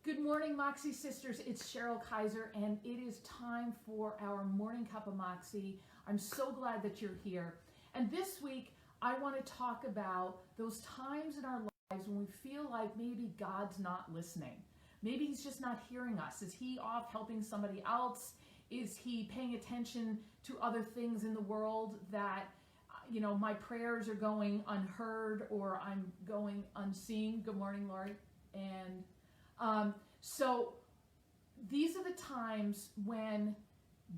Good morning, Moxie sisters. It's Cheryl Kaiser, and it is time for our morning cup of Moxie. I'm so glad that you're here. And this week, I want to talk about those times in our lives when we feel like maybe God's not listening. Maybe he's just not hearing us. Is he off helping somebody else? Is he paying attention to other things in the world that, my prayers are going unheard or I'm going unseen? Good morning, Lori. And so these are the times when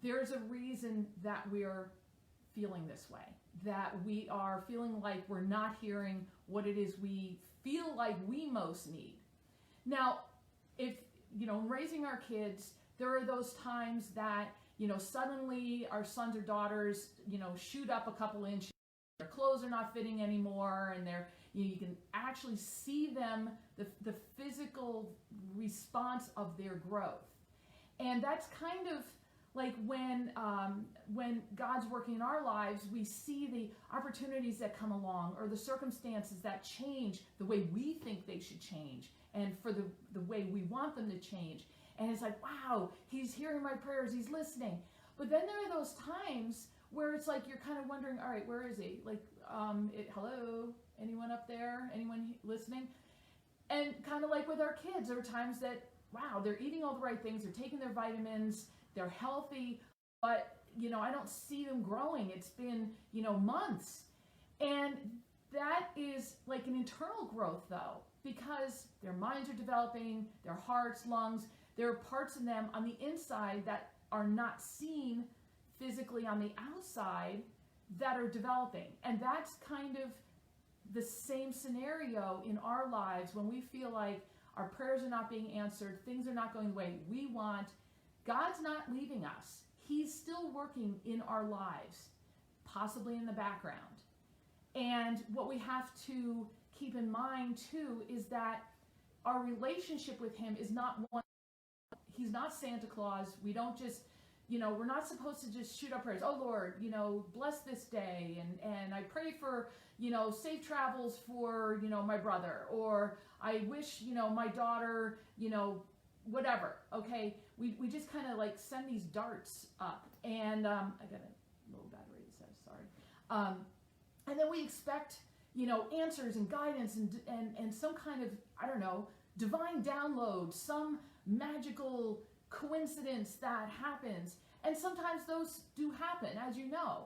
there's a reason that we're feeling this way, that we are feeling like we're not hearing what it is we feel like we most need. Now, if, raising our kids, there are those times that, suddenly our sons or daughters, shoot up a couple inches, their clothes are not fitting anymore, and you can actually see them, the physical response of their growth. And that's kind of like when God's working in our lives, we see the opportunities that come along or the circumstances that change the way we think they should change and for the way we want them to change. And it's like, wow, he's hearing my prayers, he's listening. But then there are those times where it's like you're kind of wondering, all right, where is he? Like, hello, anyone up there? Anyone listening? And kind of like with our kids, there are times that, wow, they're eating all the right things, they're taking their vitamins, they're healthy, but, I don't see them growing. It's been, months. And that is like an internal growth, though, because their minds are developing, their hearts, lungs, there are parts in them on the inside that are not seen physically on the outside that are developing. And that's kind of the same scenario in our lives when we feel like our prayers are not being answered, things are not going the way we want. God's not leaving us. He's still working in our lives, possibly in the background. And what we have to keep in mind too is that our relationship with him is not one. He's not Santa Claus. We don't just, we're not supposed to just shoot up prayers. Oh Lord, bless this day. And I pray for, safe travels for, my brother, or I wish, my daughter, whatever. Okay. We just kind of like send these darts up, and, I got a low battery, so sorry. And then we expect, answers and guidance and some kind of, I don't know, divine download, some magical coincidence that happens. And sometimes those do happen, as you know.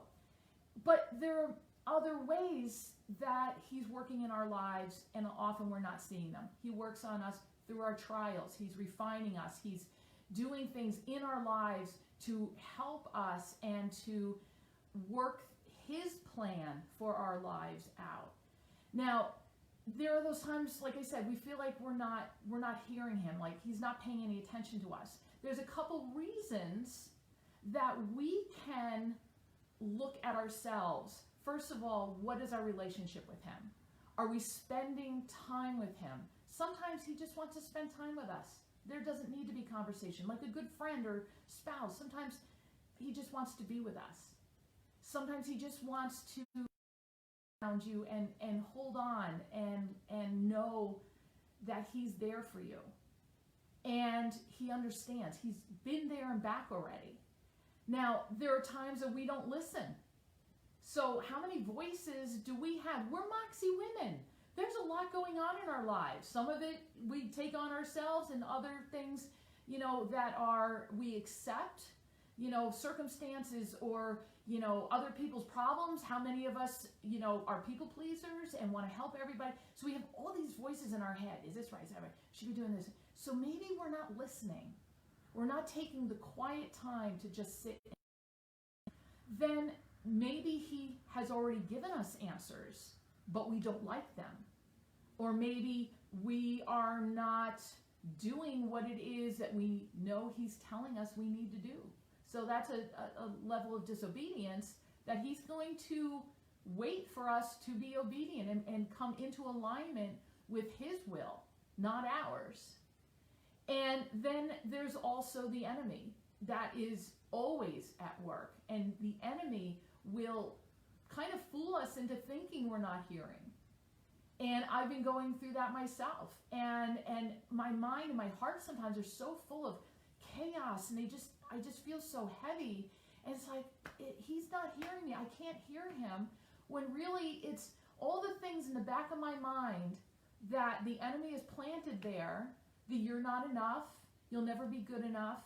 But there are other ways that he's working in our lives, and often we're not seeing them. He works on us through our trials. He's refining us. He's doing things in our lives to help us and to work his plan for our lives out. Now, there are those times, like I said, we feel like we're not hearing him, like he's not paying any attention to us. There's a couple reasons that we can look at ourselves. First of all, what is our relationship with him? Are we spending time with him? Sometimes he just wants to spend time with us. There doesn't need to be conversation. Like a good friend or spouse, sometimes he just wants to be with us. Sometimes he just wants to around you and hold on and know that he's there for you. And he understands. He's been there and back already. Now, there are times that we don't listen. So how many voices do we have? We're Moxie women. There's a lot going on in our lives. Some of it we take on ourselves, and other things, that we accept, circumstances or, other people's problems. How many of us, are people pleasers and want to help everybody? So we have all these voices in our head. Is this right? Is that right? Should we be doing this? So maybe we're not listening. We're not taking the quiet time to just sit. Then maybe he has already given us answers, but we don't like them. Or maybe we are not doing what it is that we know he's telling us we need to do. So that's a level of disobedience that he's going to wait for us to be obedient and come into alignment with his will, not ours. And then there's also the enemy that is always at work. And the enemy will kind of fool us into thinking we're not hearing. And I've been going through that myself. And my mind and my heart sometimes are so full of chaos, and I just feel so heavy. And it's like, he's not hearing me. I can't hear him. When really it's all the things in the back of my mind that the enemy has planted there, that you're not enough, you'll never be good enough,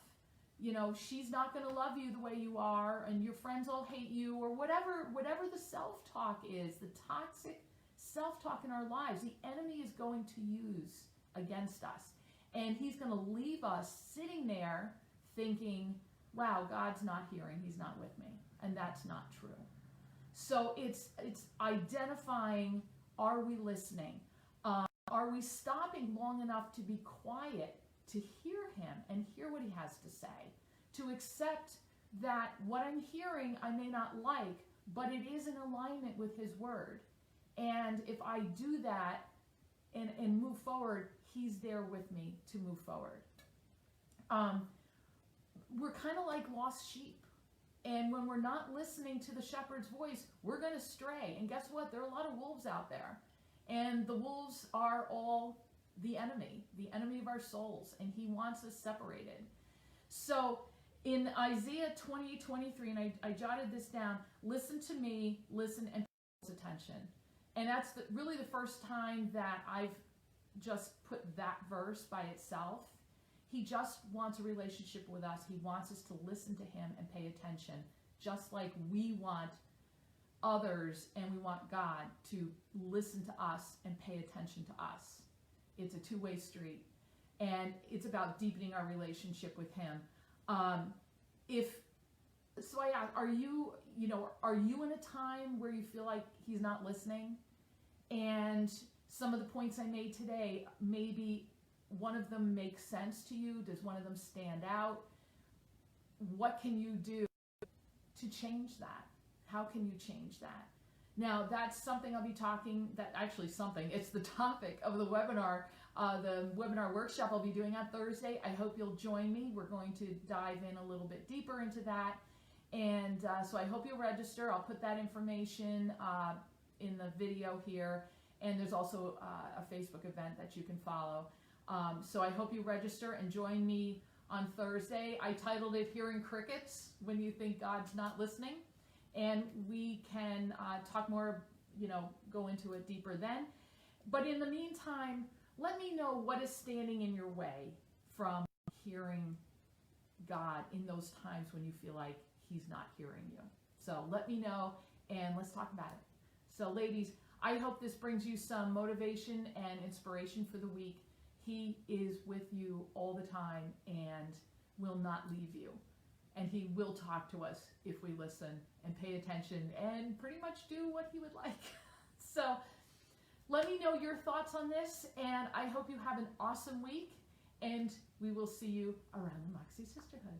you know, she's not going to love you the way you are, and your friends all hate you, or whatever the self-talk is, the toxic self-talk in our lives, the enemy is going to use against us. And he's going to leave us sitting there thinking, wow, God's not hearing, he's not with me. And that's not true. So it's identifying, are we listening? Are we stopping long enough to be quiet, to hear him and hear what he has to say, to accept that what I'm hearing I may not like, but it is in alignment with his word. And if I do that and move forward, he's there with me to move forward. We're kind of like lost sheep. And when we're not listening to the shepherd's voice, we're going to stray. And guess what? There are a lot of wolves out there. And the wolves are all the enemy of our souls. And he wants us separated. So in Isaiah 20:23, and I jotted this down, listen to me, listen and pay close attention. And that's really the first time that I've just put that verse by itself. He just wants a relationship with us. He wants us to listen to him and pay attention, just like we want others and we want God to listen to us and pay attention to us. It's a two-way street, and it's about deepening our relationship with him. I ask, are you in a time where you feel like he's not listening? And some of the points I made today, maybe one of them makes sense to you. Does one of them stand out? What can you do to change that? How can you change that? Now, that's something I'll be talking, it's the topic of the webinar workshop I'll be doing on Thursday. I hope you'll join me. We're going to dive in a little bit deeper into that. And so I hope you'll register. I'll put that information in the video here. And there's also a Facebook event that you can follow. So I hope you register and join me on Thursday. I titled it Hearing Crickets When You Think God's Not Listening. And we can talk more, go into it deeper then. But in the meantime, let me know what is standing in your way from hearing God in those times when you feel like he's not hearing you. So let me know and let's talk about it. So ladies, I hope this brings you some motivation and inspiration for the week. He is with you all the time and will not leave you. And he will talk to us if we listen and pay attention and pretty much do what he would like. So let me know your thoughts on this, and I hope you have an awesome week, and we will see you around the Moxie Sisterhood.